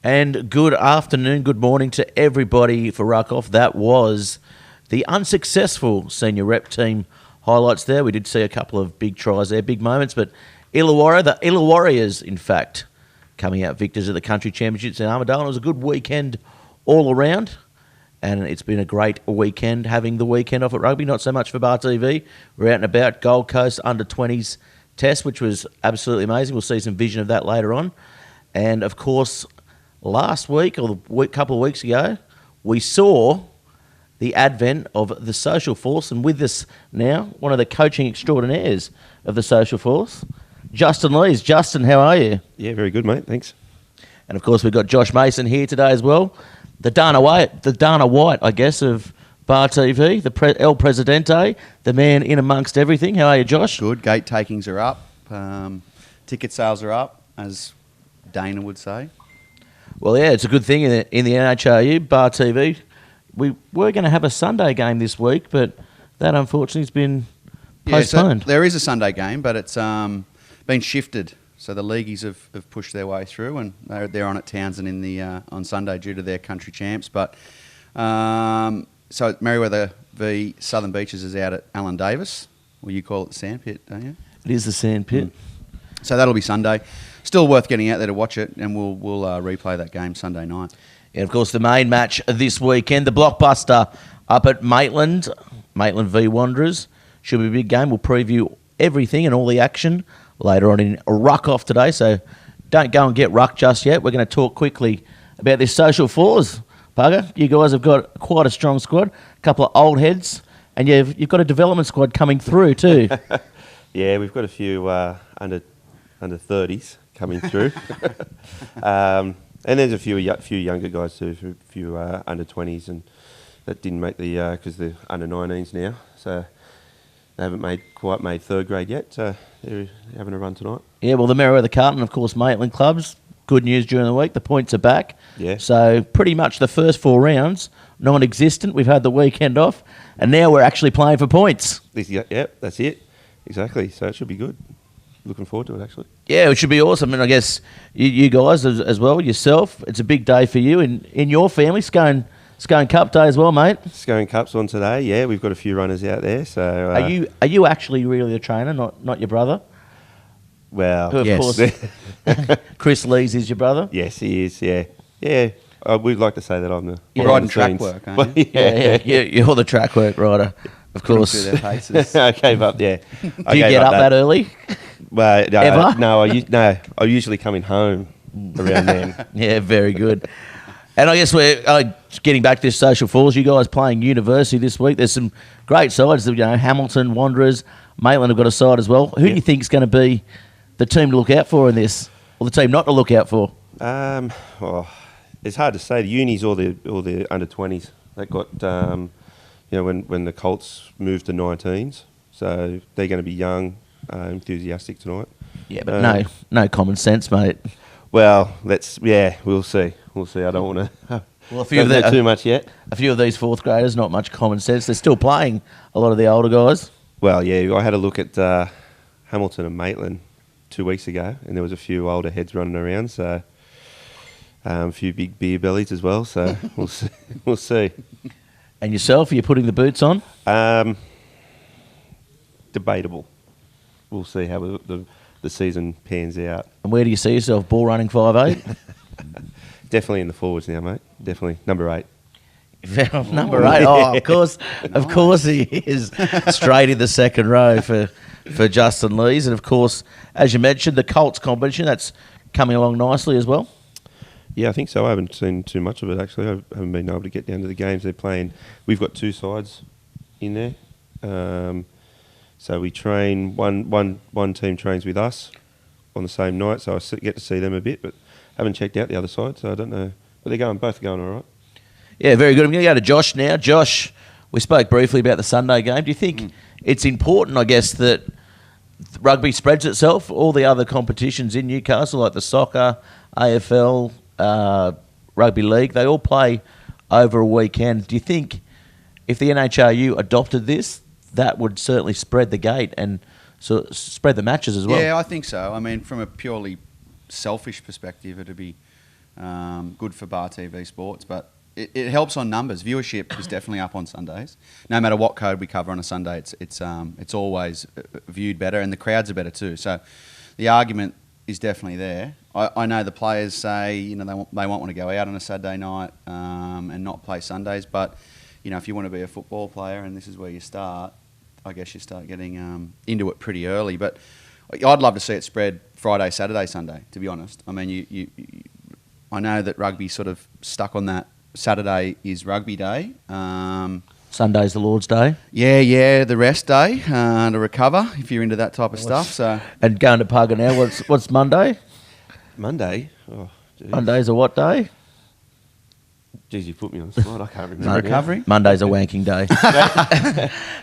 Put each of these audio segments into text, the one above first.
And good afternoon, good morning to everybody for Ruck Off. That was the unsuccessful senior rep team highlights there. We did see a couple of big tries there, big moments, but Illawarra, the Illawarriors, in fact, coming out victors at the Country Championships in Armidale. It was a good weekend all around, and it's been a great weekend having the weekend off at rugby. Not so much for Bar TV. We're out and about Gold Coast under-20s test, which was absolutely amazing. We'll see some vision of that later on. And, of course, last week, or a couple of weeks ago, we saw the advent of the social force, and with us now, one of the coaching extraordinaires of the social force, Justin Lees. Justin, how are you? Yeah, very good, mate. Thanks. And, of course, we've got Josh Mason here today as well, the Dana White, I guess, of Bar TV, the El Presidente, the man in amongst everything. How are you, Josh? Good. Gate takings are up. Ticket sales are up, as Dana would say. Well, yeah, it's a good thing in the NHRU, Bar TV. We were going to have a Sunday game this week, but that unfortunately has been postponed. So there is a Sunday game, but it's been shifted. So the leagueies have pushed their way through, and they're on at Townsend on Sunday due to their country champs. But so Merriweather v Southern Beaches is out at Alan Davis, or you call it the Sandpit, don't you? It is the Sandpit. So that'll be Sunday. Still worth getting out there to watch it, and we'll replay that game Sunday night. And, of course, the main match this weekend, the blockbuster up at Maitland v Wanderers. Should be a big game. We'll preview everything and all the action later on in Ruck Off today, so don't go and get Ruck just yet. We're going to talk quickly about this social fours. Bugger, you guys have got quite a strong squad, a couple of old heads, and you've got a development squad coming through too. Yeah, we've got a few under 30s coming through. And there's a few younger guys too, a few under 20s, and that didn't make the because they're under 19s now, so they haven't quite made third grade yet. So they're having a run tonight. Yeah, well, the Merriweather Carlton, of course, Maitland clubs. Good news during the week. The points are back. Yeah. So pretty much the first 4 rounds non-existent. We've had the weekend off, and now we're actually playing for points. Yeah, that's it. Exactly. So it should be good. Looking forward to it, actually. Yeah, it should be awesome. And I guess you guys as well, yourself, it's a big day for you in your family. Scone Cup Day as well, mate. Scone Cup's on today. Yeah, we've got a few runners out there. So are you actually really the trainer, not your brother? Well, who, of course, Chris Lees is your brother? Yes, he is, yeah. Yeah, we'd like to say that I'm the... riding track work, aren't you? Yeah, you're the track work rider, of course. Through their paces. I gave up, yeah. Do you get up that early? Well, Ever? No, I'm usually coming home around then. Yeah, very good. And I guess we're getting back to this social falls. You guys playing University this week. There's some great sides. Hamilton, Wanderers, Maitland have got a side as well. Who do you think is going to be the team to look out for in this, or the team not to look out for? Well, it's hard to say. The unis or the under 20s. They got when the Colts moved to 19s, so they're going to be young, enthusiastic tonight. Yeah, but no common sense, mate. Well, we'll see. I don't want to. Well, a few of them too much yet. A few of these fourth graders, not much common sense. They're still playing a lot of the older guys. Well, yeah, I had a look at Hamilton and Maitland 2 weeks ago, and there was a few older heads running around, so a few big beer bellies as well. So we'll see. And yourself, are you putting the boots on? Debatable. We'll see how the season pans out. And where do you see yourself? Ball running 5'8"? Definitely in the forwards now, mate. Definitely number 8. Number 8. Oh, of course he is. Straight in the second row for Justin Lees. And, of course, as you mentioned, the Colts competition, that's coming along nicely as well. Yeah, I think so. I haven't seen too much of it, actually. I haven't been able to get down to the games they're playing. We've got 2 sides in there. So we train, one team trains with us on the same night, so I get to see them a bit, but haven't checked out the other side, so I don't know. But both are going all right. Yeah, very good. I'm going to go to Josh now. Josh, we spoke briefly about the Sunday game. Do you think it's important, I guess, that rugby spreads itself? All the other competitions in Newcastle, like the soccer, AFL, rugby league, they all play over a weekend. Do you think if the NHRU adopted this, that would certainly spread the gate and spread the matches as well? Yeah, I think so. I mean, from a purely selfish perspective, it'd be Good for Bar TV Sports, but it helps on numbers. Viewership is definitely up on Sundays. No matter what code we cover on a Sunday, it's always viewed better, and the crowds are better too. So the argument is definitely there. I know the players say they might want to go out on a Saturday night and not play Sundays, but if you want to be a football player and this is where you start, I guess you start getting into it pretty early. But I'd love to see it spread Friday, Saturday, Sunday. To be honest, I mean, I know that rugby's sort of stuck on that. Saturday is rugby day. Sunday's the Lord's Day. Yeah, the rest day to recover if you're into that type of stuff. So and going to Pugger now. What's Monday? Monday? Oh, geez. Monday's a what day? Geez, you put me on the spot. I can't remember. Recovery? Monday's a wanking day.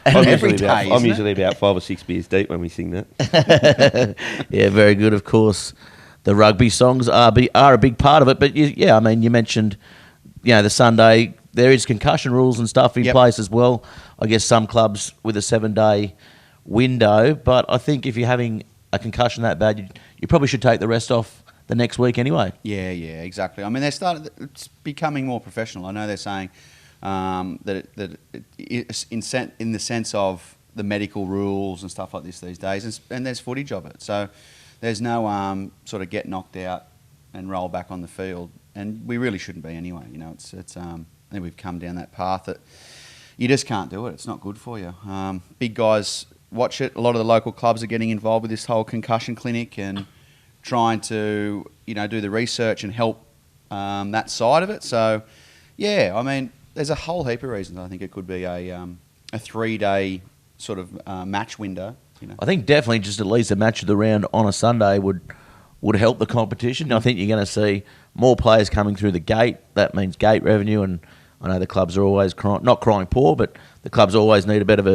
I'm usually about 5 or 6 beers deep when we sing that. Yeah, very good. Of course, the rugby songs are a big part of it. But I mean, you mentioned, the Sunday. There is concussion rules and stuff in place as well. I guess some clubs with a 7-day window. But I think if you're having a concussion that bad, you probably should take the rest off the next week anyway. Yeah, exactly. I mean, it's becoming more professional. I know they're saying that it's in the sense of the medical rules and stuff like this these days, and there's footage of it. So there's no sort of get knocked out and roll back on the field, and we really shouldn't be anyway. I think we've come down that path that you just can't do it. It's not good for you. Big guys watch it. A lot of the local clubs are getting involved with this whole concussion clinic and trying to do the research and help that side of it. So I mean, there's a whole heap of reasons. I think it could be a 3-day sort of match window. I think definitely just at least a match of the round on a Sunday would help the competition. I think you're going to see more players coming through the gate. That means gate revenue, and I know the clubs are always not crying poor, but the clubs always need a bit of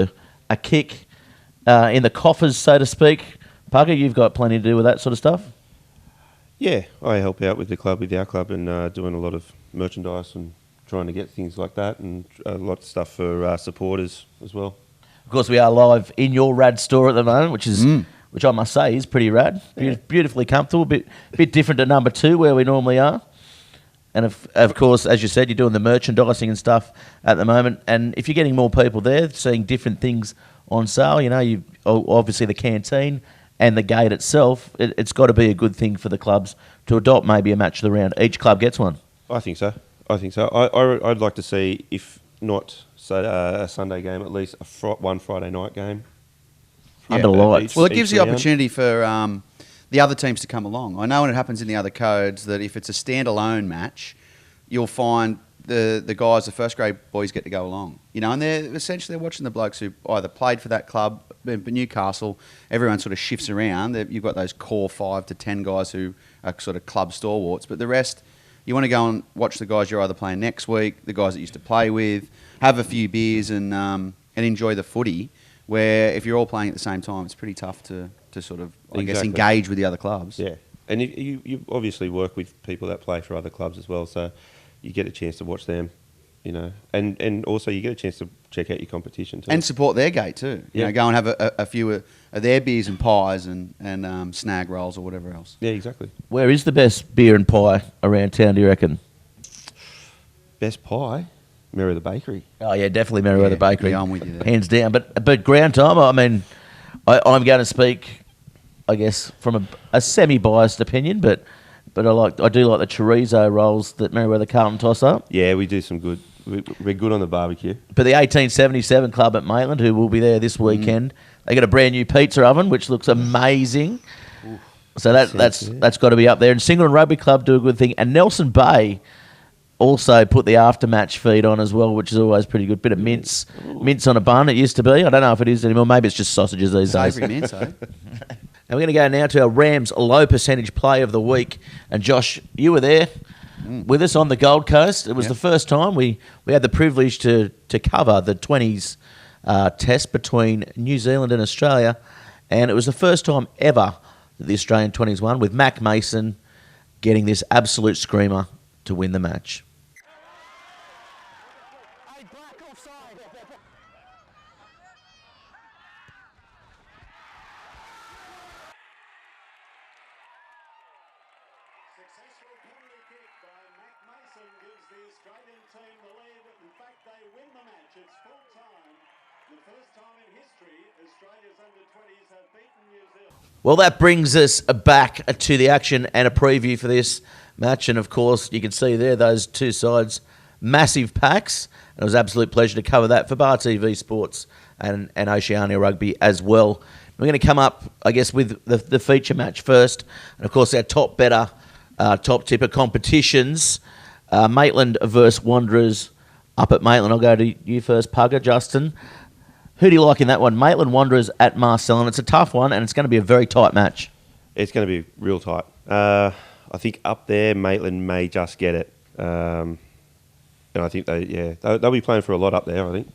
a kick in the coffers, so to speak. Pugger, you've got plenty to do with that sort of stuff. Yeah, I help out with our club, and doing a lot of merchandise and trying to get things like that, and a lot of stuff for supporters as well. Of course, we are live in your rad store at the moment, which I must say is pretty rad. Beautifully comfortable, bit different to number 2 where we normally are. And of course, as you said, you're doing the merchandising and stuff at the moment. And if you're getting more people there, seeing different things on sale, you obviously the canteen and the gate itself, it's got to be a good thing for the clubs to adopt maybe a match of the round. Each club gets one. I think so. I'd like to see, if not a Sunday game, at least one Friday night game. Under lights. Well, it gives the opportunity for the other teams to come along. I know when it happens in the other codes that if it's a standalone match, you'll find the guys, the first grade boys, get to go along. And they're watching the blokes who either played for that club, but Newcastle, everyone sort of shifts around. You've got those core 5 to 10 guys who are sort of club stalwarts, but the rest, you want to go and watch the guys you're either playing next week, the guys that you used to play with, have a few beers and enjoy the footy. Where if you're all playing at the same time, it's pretty tough to sort of, I guess, engage with the other clubs. Yeah, and you obviously work with people that play for other clubs as well, so you get a chance to watch them, and also you get a chance to check out your competition too. And support their gate too. Go and have a few of their beers and pies and snag rolls or whatever else. Yeah, exactly. Where is the best beer and pie around town, do you reckon? Best pie? Merriweather Bakery. Oh, yeah, definitely Merriweather Bakery. Yeah, I'm with you there. Hands down. But ground time, I mean, I'm going to speak, I guess, from a semi-biased opinion, but I do like the chorizo rolls that Merriweather Carlton toss up. Yeah, we do some good. We're good on the barbecue. But the 1877 club at Maitland, who will be there this weekend, they got a brand new pizza oven, which looks amazing. Ooh, so that's got to be up there. And Singleton Rugby Club do a good thing. And Nelson Bay also put the after-match feed on as well, which is always pretty good. Bit of mince on a bun, it used to be. I don't know if it is anymore. Maybe it's just sausages these days. Savoury mince, eh? And we're going to go now to our Rams low percentage play of the week. And Josh, you were there with us on the Gold Coast. It was the first time we had the privilege to cover the 20s test between New Zealand and Australia. And it was the first time ever that the Australian 20s won, with Mac Mason getting this absolute screamer to win the match. Successful penalty kick by Mac Mason gives the Australian team the lead. In fact, they win the match. It's full time. The first time in history Australia's under-20s have beaten New Zealand. Well, that brings us back to the action and a preview for this match. And, of course, you can see there those two sides, massive packs. And it was an absolute pleasure to cover that for Bar TV Sports and Oceania Rugby as well. We're going to come up, I guess, with the feature match first. And, of course, our top better, top tipper competitions. Maitland versus Wanderers up at Maitland. I'll go to you first, Pugger, Justin. Who do you like in that one? Maitland Wanderers at Marcellin. It's a tough one, and it's going to be a very tight match. It's going to be real tight. I think up there, Maitland may just get it. And I think they'll be playing for a lot up there, I think.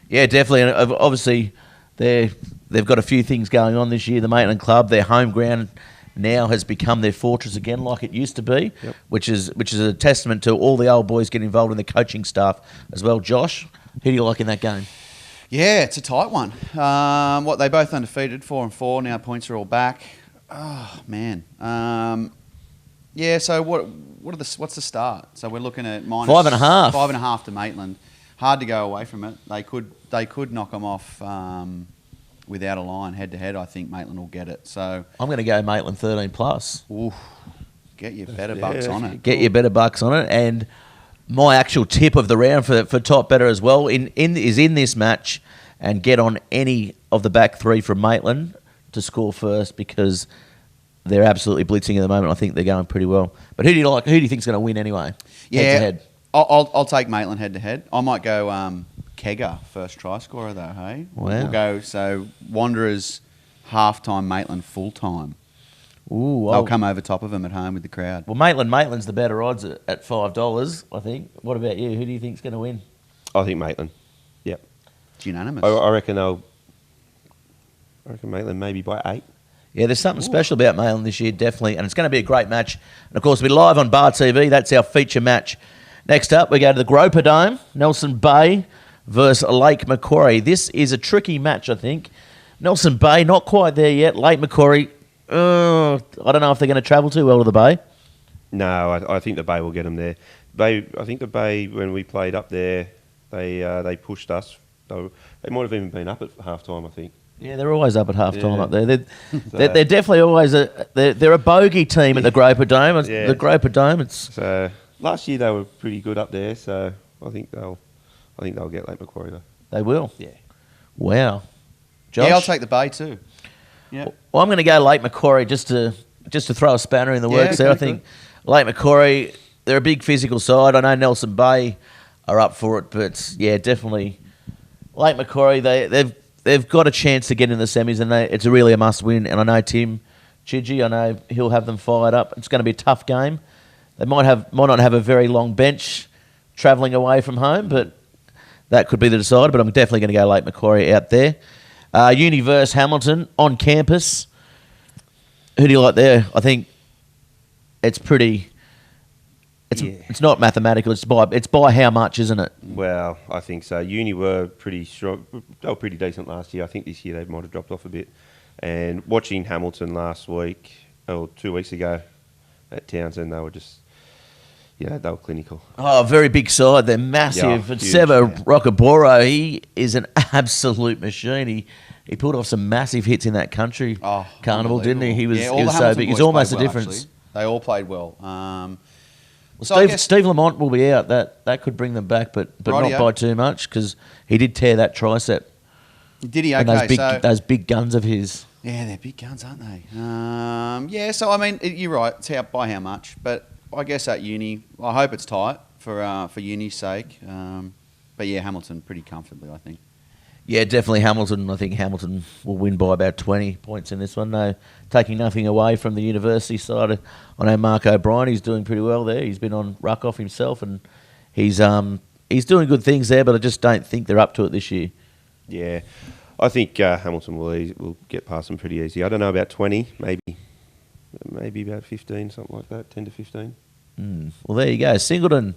Yeah, definitely. And obviously, they've got a few things going on this year. The Maitland Club, their home ground now has become their fortress again, like it used to be, which is a testament to all the old boys getting involved in the coaching staff as well. Josh, who do you like in that game? Yeah, it's a tight one. They both undefeated, 4-4. Now points are all back. Oh man. So what's the start? So we're looking at minus 5.5. 5.5 to Maitland. Hard to go away from it. They could knock them off without a line head to head. I think Maitland will get it. So I'm going to go Maitland 13 plus. Oof, get your better bucks on it. Get your better bucks on it. And my actual tip of the round for top better as well is in this match, and get on any of the back three from Maitland to score first, because they're absolutely blitzing at the moment. I think they're going pretty well. But who do you like? Who do you think's going to win anyway? Yeah, head to head. I'll take Maitland head to head. I might go Kegger first try scorer though. Hey, wow. We'll go Wanderers half time, Maitland full time. Ooh, They'll come over top of them at home with the crowd. Well, Maitland's the better odds at $5, I think. What about you? Who do you think's going to win? I think Maitland. Yep. It's unanimous. I reckon Maitland maybe by 8. Yeah, there's something special about Maitland this year, definitely, and it's going to be a great match. And, of course, we're live on Bar TV. That's our feature match. Next up, we go to the Groper Dome, Nelson Bay versus Lake Macquarie. This is a tricky match, I think. Nelson Bay, not quite there yet. Lake Macquarie, I don't know if they're going to travel too well to the Bay. No, I think the Bay will get them there. I think the Bay, when we played up there, they pushed us. They might have even been up at half time, I think. Yeah, they're always up at half time up there. They're definitely always they're a bogey team at the Groper Dome. Yeah. The Groper Dome. So last year they were pretty good up there. So I think they'll get Lake Macquarie though. They will. Yeah. Wow. Josh? Yeah, I'll take the Bay too. Yeah. Well, I'm going to go Lake Macquarie just to throw a spanner in the works there. I think Lake Macquarie, they're a big physical side. I know Nelson Bay are up for it, but yeah, definitely Lake Macquarie. They've got a chance to get in the semis, and it's really a must win. And I know Tim Chidgey, I know he'll have them fired up. It's going to be a tough game. They might not have a very long bench travelling away from home, but that could be the decider. But I'm definitely going to go Lake Macquarie out there. Universe Hamilton on campus. Who do you like there? I think it's pretty. It's not mathematical. It's by how much, isn't it? Well, I think so. Uni were pretty strong. They were pretty decent last year. I think this year they might have dropped off a bit. And watching Hamilton last week, 2 weeks ago at Townsend, they were just, they were clinical. Oh, very big side. They're massive. And Seba Rockaboro, he is an absolute machine. He pulled off some massive hits in that country carnival, didn't he? He was so big. He's almost a difference. Actually. They all played well. Steve Lamont will be out. That could bring them back, but not by too much, because he did tear that tricep. Did he? And Okay, those big guns of his. Yeah, they're big guns, aren't they? So I mean, you're right. It's by how much, but I guess at Uni, I hope it's tight for Uni's sake. But yeah, Hamilton pretty comfortably, I think. Yeah, definitely Hamilton. I think Hamilton will win by about 20 points in this one. No, taking nothing away from the university side. I know Mark O'Brien, he's doing pretty well there. He's been on Ruck Off himself, and he's doing good things there, but I just don't think they're up to it this year. Yeah, I think Hamilton will get past them pretty easy. I don't know about 20, maybe about 15, something like that, 10 to 15. Well, there you go. Singleton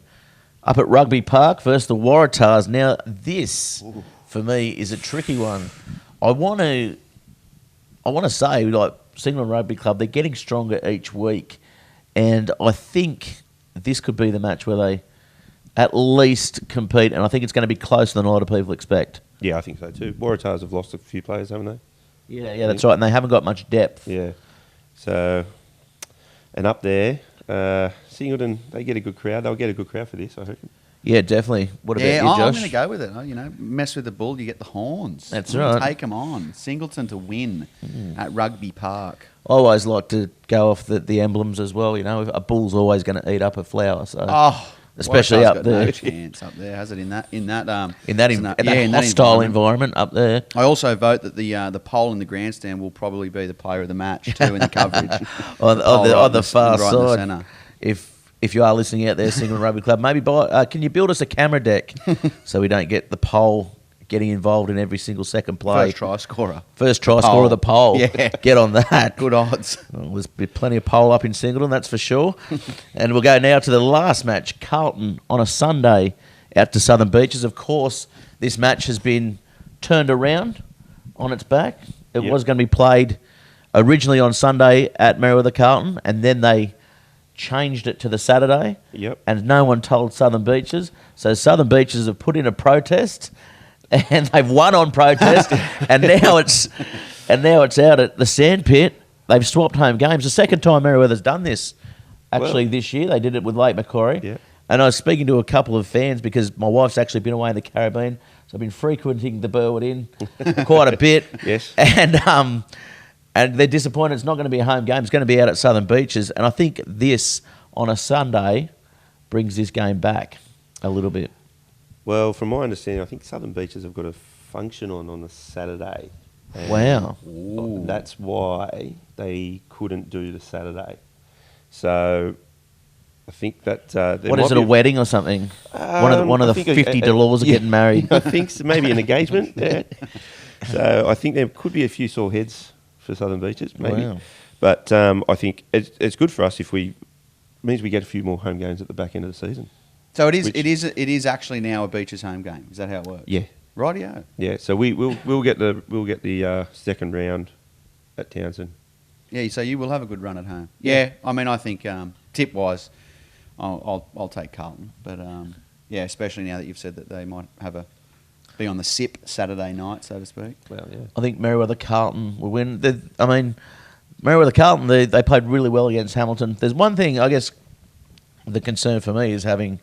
up at Rugby Park versus the Waratahs. Now, this... Ooh. For me, is a tricky one. I want to say, like Singleton Rugby Club, they're getting stronger each week, And I think this could be the match where they at least compete, and I think it's going to be closer than a lot of people expect. Yeah, I think so too. Waratahs have lost a few players, haven't they? Yeah, that's right, and they haven't got much depth. Yeah. So, and up there, Singleton, they get a good crowd. They'll get a good crowd for this, I reckon. Yeah, definitely. What about you, Josh? I'm going to go with it. Mess with the bull, you get the horns. That's right. Take them on. Singleton to win at Rugby Park. I always like to go off the emblems as well. A bull's always going to eat up a flower. So especially Waratahs up got there. no chance up there, has it? In that hostile environment up there. I also vote that the pole in the grandstand will probably be the player of the match too in the coverage. on the far right in the side. centre. If you are listening out there, Singleton Rugby Club, maybe can you build us a camera deck so we don't get the pole getting involved in every single second play? First try scorer. First try scorer of the pole. Yeah. Get on that. Good odds. Well, there's be plenty of pole up in Singleton, that's for sure. And we'll go now to the last match, Carlton on a Sunday out to Southern Beaches. Of course, this match has been turned around on its back. It was going to be played originally on Sunday at Merewether Carlton, and then they changed it to the Saturday. Yep. And no one told Southern Beaches. So Southern Beaches have put in a protest, and they've won on protest, and now it's out at the Sandpit. They've swapped home games. The second time Merewether's done this, actually, this year. They did it with Lake Macquarie. Yeah. And I was speaking to a couple of fans because my wife's actually been away in the Caribbean, so I've been frequenting the Burwood Inn quite a bit. Yes. And they're disappointed it's not going to be a home game. It's going to be out at Southern Beaches. And I think this, on a Sunday, brings this game back a little bit. Well, from my understanding, I think Southern Beaches have got a function on a Saturday. And Wow. That's why they couldn't do the Saturday. So I think that... What is it, a wedding or something? One of the 50 Delors are getting married. I think so, maybe an engagement. Yeah. So I think there could be a few sore heads for Southern Beaches, maybe. Wow. But I think it's good for us if means we get a few more home games at the back end of the season. So it is actually now a Beaches home game. Is that how it works? Yeah. Rightio. Yeah. So we'll get the second round at Townsend. Yeah. So you will have a good run at home. Yeah. I mean, I think tip wise, I'll take Carlton. But yeah, especially now that you've said that they might be on the sip Saturday night, so to speak. Well, yeah. I think Merewether Carlton will win. Merewether Carlton, they played really well against Hamilton. There's one thing, I guess, the concern for me is having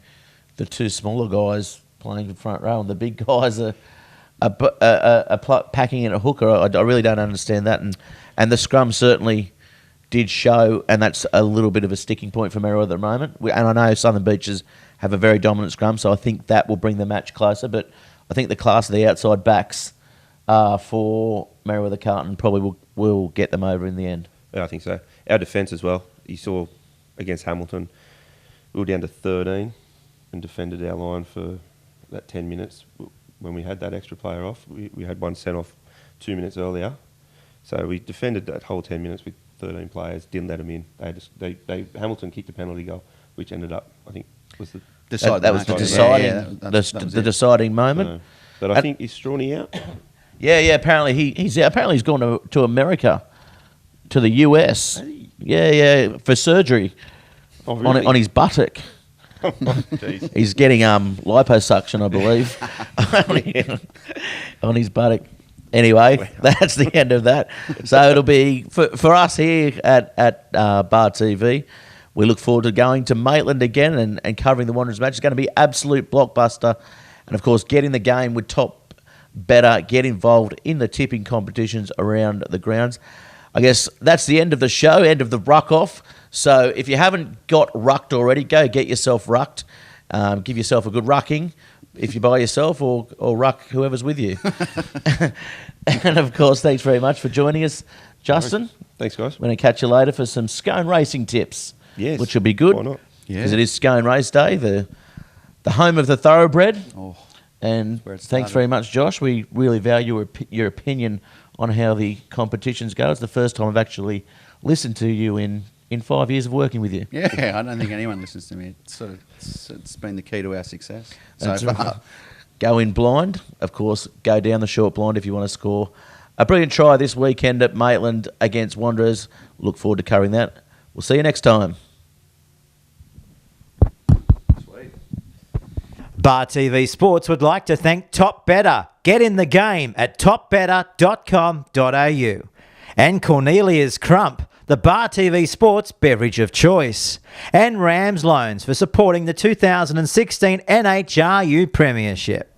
the two smaller guys playing in front row and the big guys are packing in a hooker. I really don't understand that. And the scrum certainly did show, and that's a little bit of a sticking point for Merewether at the moment. And I know Southern Beaches have a very dominant scrum, so I think that will bring the match closer. But I think the class of the outside backs for Merewether Carlton probably will get them over in the end. Yeah, I think so. Our defence as well. You saw against Hamilton, we were down to 13 and defended our line for that 10 minutes. When we had that extra player off, we had one sent off 2 minutes earlier. So we defended that whole 10 minutes with 13 players, didn't let them in. Hamilton kicked a penalty goal, which ended up, I think, was the... That was the deciding moment. But I think, is Strawny out? Yeah. Apparently he's out. Apparently he's gone to America, to the US. Yeah, for surgery on his buttock. He's getting liposuction, I believe, on his buttock. Anyway, that's the end of that. So it'll be for us here at Bar TV. We look forward to going to Maitland again and covering the Wanderers match. It's going to be absolute blockbuster. And, of course, get in the game with top better, get involved in the tipping competitions around the grounds. I guess that's the end of the show, end of the Ruck Off. So if you haven't got rucked already, go get yourself rucked. Give yourself a good rucking if you're by yourself or ruck whoever's with you. And, of course, thanks very much for joining us, Justin. Thanks, guys. We're going to catch you later for some scone racing tips. Yes. Which will be good. Why not? Because it is Scone Race Day, the home of the thoroughbred. Oh, and thanks very much, Josh. We really value your opinion on how the competitions go. It's the first time I've actually listened to you in 5 years of working with you. Yeah, I don't think anyone listens to me. It's been the key to our success so far. Right. Go in blind. Of course, go down the short blind if you want to score a brilliant try this weekend at Maitland against Wanderers. Look forward to covering that. We'll see you next time. Bar TV Sports would like to thank Top Better. Get in the game at topbetter.com.au. And Cornelia's Crump, the Bar TV Sports beverage of choice. And Rams Loans for supporting the 2016 NHRU Premiership.